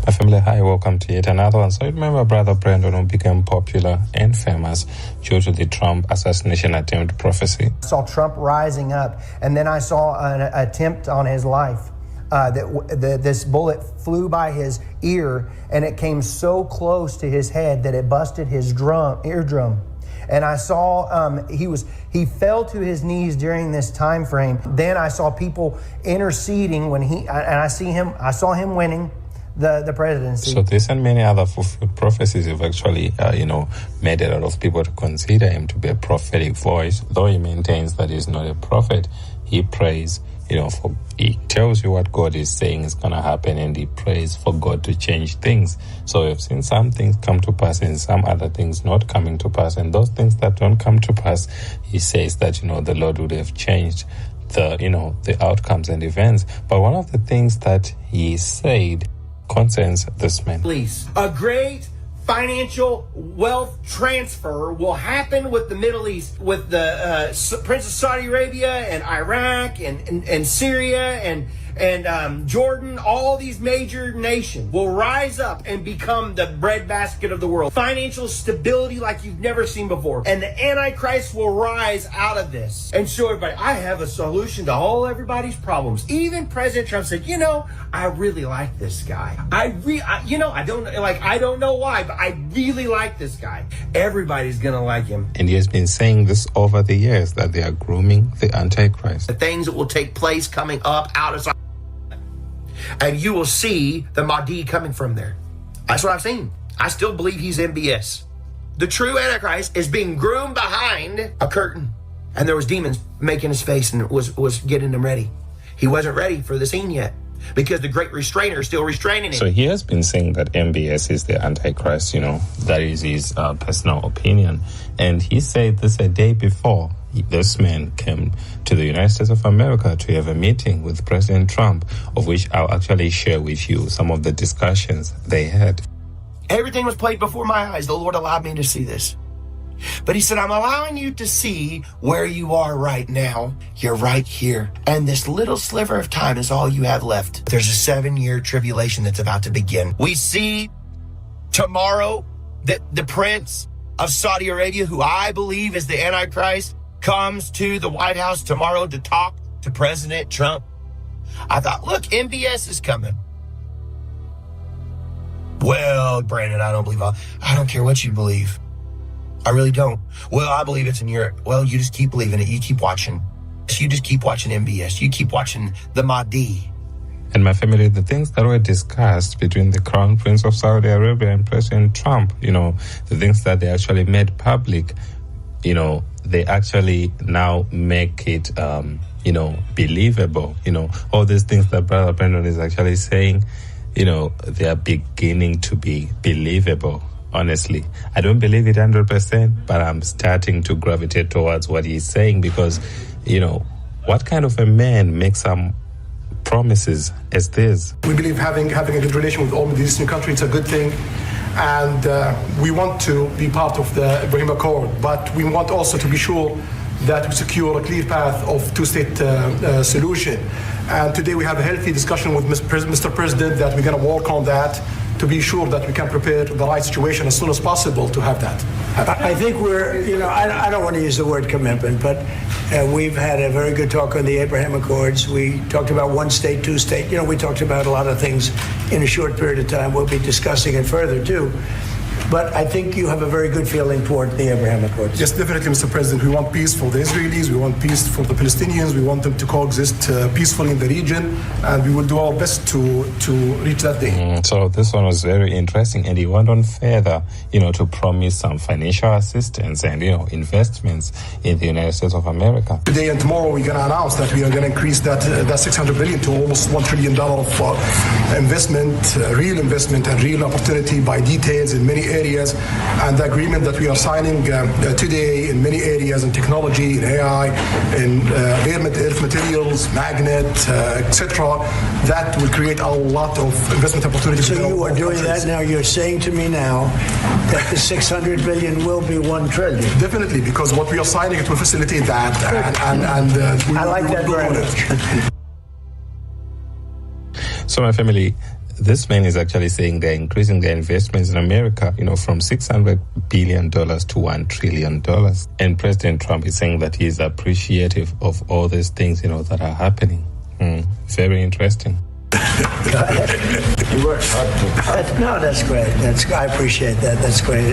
My family, hi, welcome to yet another one. So you remember Brother Brandon, who became popular and famous due to the Trump assassination attempt prophecy? I saw Trump rising up, and then I saw an attempt on his life. This bullet flew by his ear, and it came so close to his head that it busted his eardrum. And I saw he fell to his knees during this time frame. Then I saw people interceding I saw him winning the presidency. So this and many other fulfilled prophecies have actually, made a lot of people to consider him to be a prophetic voice. Though he maintains that he's not a prophet, he prays, he tells you what God is saying is going to happen, and he prays for God to change things. So we've seen some things come to pass and some other things not coming to pass. And those things that don't come to pass, he says that, the Lord would have changed the outcomes and events. But one of the things that he said concerns this man. Please. A great financial wealth transfer will happen with the Middle East, with the Prince of Saudi Arabia and Iraq and Syria and Jordan. All these major nations will rise up and become the breadbasket of the world. Financial stability like you've never seen before. And the Antichrist will rise out of this and show everybody, I have a solution to all everybody's problems. Even President Trump said, I really like this guy. I don't know why, but I really like this guy. Everybody's gonna like him. And he has been saying this over the years, that they are grooming the Antichrist. The things that will take place coming up out of, and you will see the Mahdi coming from there. That's what I've seen. I still believe he's MBS. The true Antichrist is being groomed behind a curtain, and there was demons making his face and was getting him ready. He wasn't ready for the scene yet, because the great restrainer is still restraining him. So he has been saying that MBS is the Antichrist, that is his personal opinion. And he said this a day before this man came to the United States of America to have a meeting with President Trump, of which I'll actually share with you some of the discussions they had. Everything was played before my eyes. The Lord allowed me to see this. But he said, I'm allowing you to see where you are right now. You're right here. And this little sliver of time is all you have left. There's a 7-year tribulation that's about to begin. We see tomorrow that the Prince of Saudi Arabia, who I believe is the Antichrist, comes to the White House tomorrow to talk to President Trump. I thought, look, MBS is coming. Well, Brandon, I don't believe I don't care what you believe. I really don't. Well, I believe it's in Europe. Well, you just keep believing it. You keep watching. You just keep watching MBS. You keep watching the Mahdi. And my family, the things that were discussed between the Crown Prince of Saudi Arabia and President Trump, the things that they actually made public, they actually now make it, believable. All these things that Brother Brandon is actually saying, they are beginning to be believable. Honestly, I don't believe it 100%, but I'm starting to gravitate towards what he's saying because, what kind of a man makes some promises as this? We believe having a good relation with all Middle Eastern countries is a good thing, and we want to be part of the Ibrahim Accord, but we want also to be sure that we secure a clear path of two-state solution. And today we have a healthy discussion with Mr. President that we're going to work on that to be sure that we can prepare the right situation as soon as possible to have that happen. I think I don't want to use the word commitment, but we've had a very good talk on the Abraham Accords. We talked about one state, two state. We talked about a lot of things in a short period of time. We'll be discussing it further too. But I think you have a very good feeling toward the Abraham Accords. Yes, definitely, Mr. President. We want peace for the Israelis. We want peace for the Palestinians. We want them to coexist peacefully in the region. And we will do our best to reach that day. So this one was very interesting. And he went on further, to promise some financial assistance and, investments in the United States of America. Today and tomorrow, we're going to announce that we are going to increase that $600 billion to almost $1 trillion of investment, real investment and real opportunity by details in many areas, and the agreement that we are signing today in many areas in technology, in AI, in earth materials, magnet, etc., that will create a lot of investment opportunities. So you are doing that now. You're saying to me now that the $600 billion will be $1 trillion. Definitely, because what we are signing, it will facilitate that, and I like that very much. So my family, this man is actually saying they're increasing their investments in America, from $600 billion to $1 trillion. And President Trump is saying that he is appreciative of all these things, that are happening. Very interesting. You work hard. No, that's great. I appreciate that. That's great.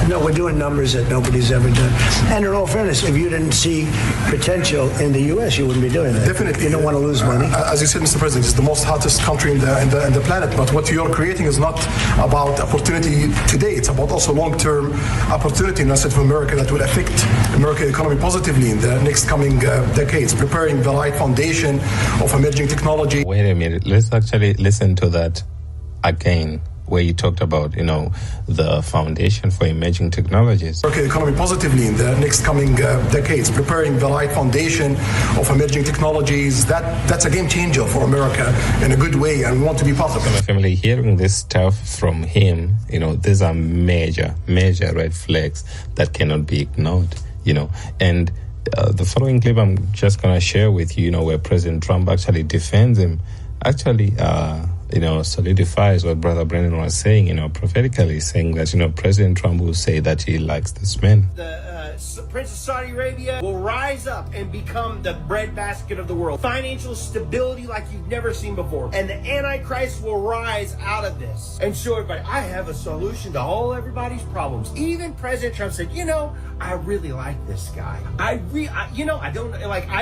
We're doing numbers that nobody's ever done. And in all fairness, if you didn't see potential in the U.S., you wouldn't be doing that. Definitely. You don't want to lose money. As you said, Mr. President, it's the most hottest country in the planet. But what you're creating is not about opportunity today. It's about also long-term opportunity in the rest of America that will affect American economy positively in the next coming decades, preparing the right foundation of emerging technology. Wait a minute. Let's actually listen to that again, where you talked about, the foundation for emerging technologies. American economy positively in the next coming decades, preparing the right foundation of emerging technologies. That's a game changer for America in a good way, and we want to be part of it. My family, hearing this stuff from him, these are major red flags that cannot be ignored, and the following clip I'm just going to share with you, where President Trump actually defends him, actually solidifies what Brother Brennan was saying, prophetically saying that, President Trump will say that he likes this man. The Prince of Saudi Arabia will rise up and become the breadbasket of the world. Financial stability like you've never seen before. And the Antichrist will rise out of this and show everybody, I have a solution to all everybody's problems. Even President Trump said, I really like this guy. I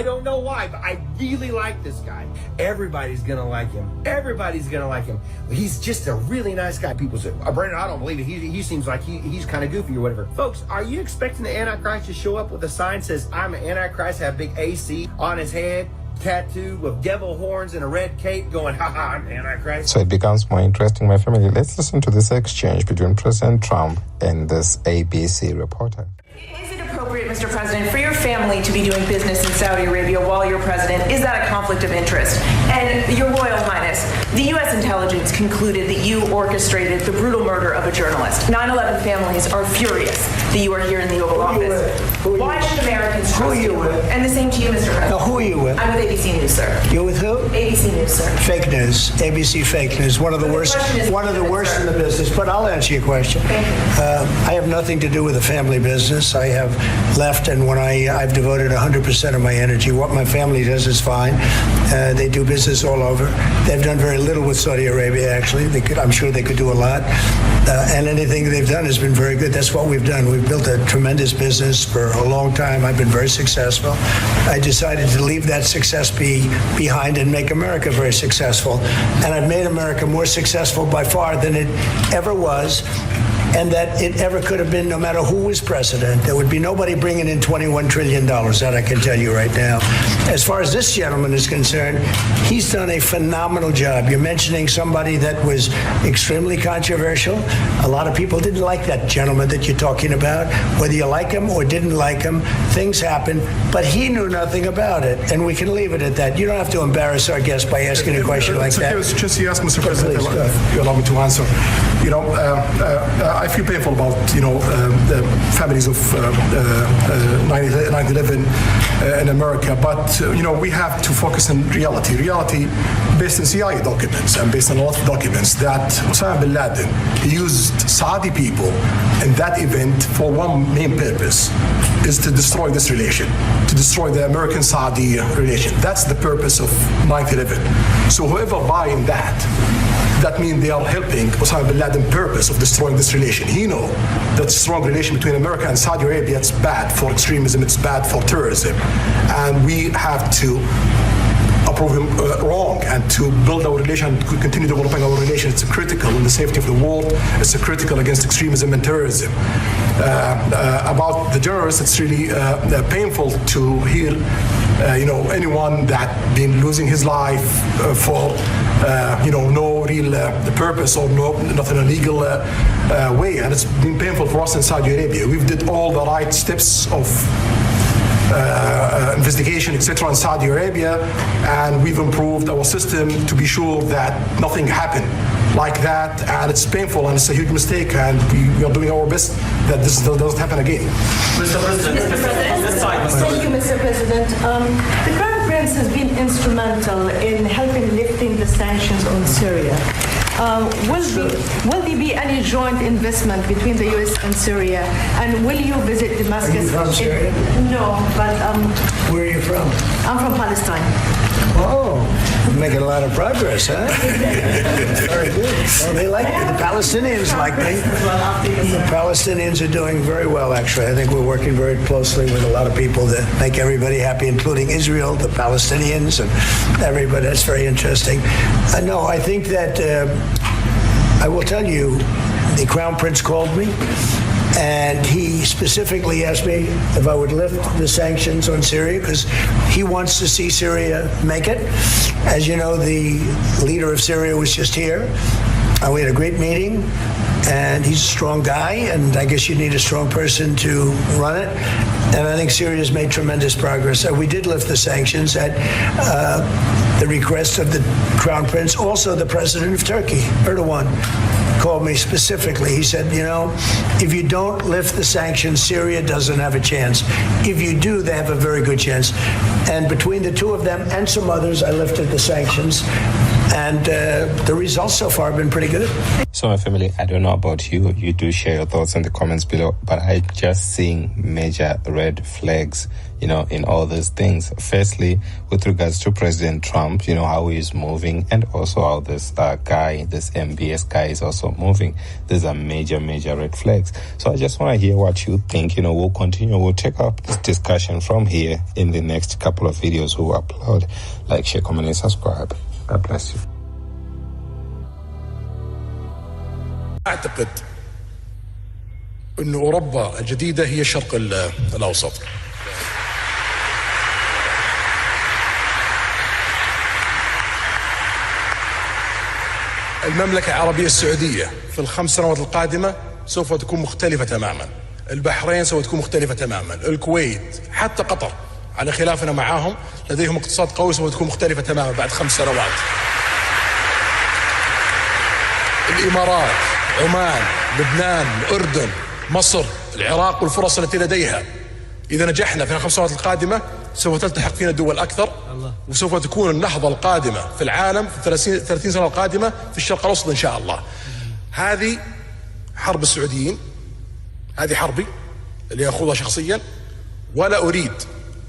don't know why, but I really like this guy. Everybody's gonna like him. Everybody's gonna like him. He's just a really nice guy. People say, Brandon, I don't believe it. He seems like he's kind of goofy or whatever. Folks, are you expecting the Antichrist to show up with a sign that says, I'm an Antichrist, have big AC on his head, tattoo with devil horns and a red cape going, haha, I'm Antichrist? So it becomes more interesting, my family. Let's listen to this exchange between President Trump and this ABC reporter. Is it appropriate, Mr. President, for your family to be doing business in Saudi Arabia while you're president? Is that a conflict of interest? And Your Royal Highness, the U.S. intelligence concluded that you orchestrated the brutal murder of a journalist. 9/11 families are furious that you are here in the Oval Office. Why should Americans trust you? Who are you with? And the same to you, Mr. President. Now, who are you with? I'm with ABC News, sir. You're with who? ABC News, sir. Fake news. ABC fake news. One of the worst in the business. But I'll answer your question. Thank you. I have nothing to do with the family business. I have left, and when I've devoted 100% of my energy. What my family does is fine. They do business all over. They've done very little with Saudi Arabia, actually. I'm sure they could do a lot. And anything they've done has been very good. That's what we've done. We've built a tremendous business for a long time. I've been very successful. I decided to leave that success behind and make America very successful. And I've made America more successful by far than it ever was, and that it ever could have been, no matter who was president. There would be nobody bringing in $21 trillion, that I can tell you right now. As far as this gentleman is concerned, he's done a phenomenal job. You're mentioning somebody that was extremely controversial. A lot of people didn't like that gentleman that you're talking about. Whether you like him or didn't like him, things happen, but he knew nothing about it, and we can leave it at that. You don't have to embarrass our guest by asking a question like that. Just you ask, Mr. President, you allow me to answer. I feel painful about, the families of 9/11 in America, but, we have to focus on reality. Reality based on CIA documents and based on a lot of documents that Osama bin Laden used Saudi people in that event for one main purpose, is to destroy this relation, to destroy the American-Saudi relation. That's the purpose of 9/11. So whoever buying that means they are helping Osama bin Laden's purpose of destroying this relation. He knows that strong relation between America and Saudi Arabia, it's bad for extremism, it's bad for terrorism. And we have to approve him wrong and to build our relation, continue developing our relation. It's critical in the safety of the world. It's critical against extremism and terrorism. About the journalists, it's really painful to hear anyone that been losing his life for no real purpose or not in a legal way, and it's been painful for us in Saudi Arabia. We've did all the right steps of investigation, etc. in Saudi Arabia, and we've improved our system to be sure that nothing happened like that, and it's painful and it's a huge mistake, and we are doing our best that this doesn't happen again. Mr. President, thank you, Mr. President. The Crown Prince has been instrumental in helping lifting the sanctions on Syria. will there be any joint investment between the U.S. and Syria? And will you visit Damascus? Are you from Syria? No, but Where are you from? I'm from Palestine. Oh, you're making a lot of progress, huh? Very good. Well, they like me. The Palestinians like me. The Palestinians are doing very well, actually. I think we're working very closely with a lot of people to make everybody happy, including Israel, the Palestinians, and everybody. That's very interesting. No, I think that I will tell you, the Crown Prince called me, and he specifically asked me if I would lift the sanctions on Syria because he wants to see Syria make it. As you know, the leader of Syria was just here. We had a great meeting, and he's a strong guy, and I guess you need a strong person to run it. And I think Syria's made tremendous progress. We did lift the sanctions at the request of the Crown Prince. Also, the president of Turkey, Erdogan, called me specifically. He said, you know, if you don't lift the sanctions, Syria doesn't have a chance. If you do, they have a very good chance. And between the two of them and some others, I lifted the sanctions. And the results so far have been pretty good. So, my family, I don't know about you. You do share your thoughts in the comments below. But I just seeing major red flags, you know, in all these things. Firstly, with regards to President Trump, you know, how he's moving, and also how this guy, this MBS guy, is also moving. These are major, major red flags. So I just want to hear what you think. You know, we'll continue. We'll take up this discussion from here in the next couple of videos we'll upload. Like, share, comment, and subscribe. God bless you. أعتقد أن أوروبا الجديدة هي الشرق الأوسط. المملكة العربية السعودية في ال5 سنوات القادمة سوف تكون مختلفة تماما. البحرين سوف تكون مختلفة تماما. الكويت حتى قطر على خلافنا معاهم لديهم اقتصاد قوي سوف تكون مختلفة تماما بعد 5 سنوات. الإمارات، عمان، لبنان، الأردن، مصر، العراق والفرص التي لديها. إذا نجحنا في ال5 سنوات القادمة سوف تلتحق فينا دول أكثر وسوف تكون النهضة القادمة في العالم في 30 سنة القادمة في الشرق الأوسط إن شاء الله. هذه حرب السعوديين، هذه حربي اللي أخوضها شخصيا، ولا أريد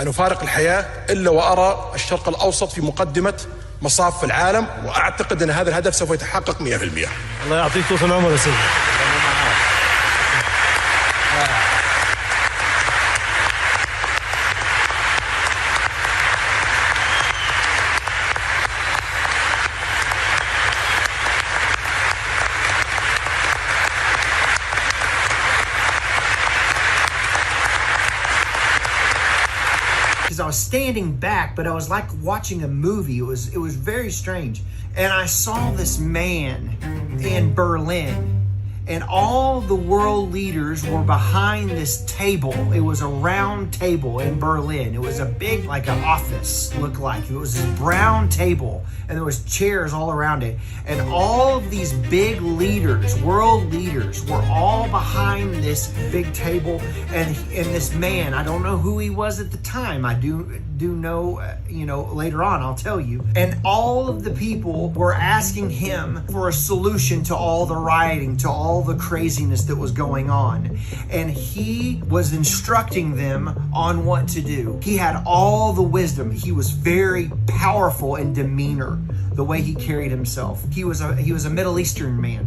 أن أفارق الحياة إلا وأرى الشرق الأوسط في مقدمة مصاف في العالم، وأعتقد أن هذا الهدف سوف يتحقق 100%. الله يعطيك طول العمر يا سيدي. Because I was standing back, but I was like watching a movie. It was very strange. And I saw this man in Berlin, and all the world leaders were behind this table. It was a round table in Berlin. It was a big, like an office, looked like. It was this brown table, and there was chairs all around it. And all of these big leaders, world leaders, were all behind this big table. And this man, I don't know who he was at the time. I do know, later on, I'll tell you. And all of the people were asking him for a solution to all the rioting, to all the craziness that was going on. And he was instructing them on what to do. He had all the wisdom. He was very powerful in demeanor, the way he carried himself. He was a Middle Eastern man.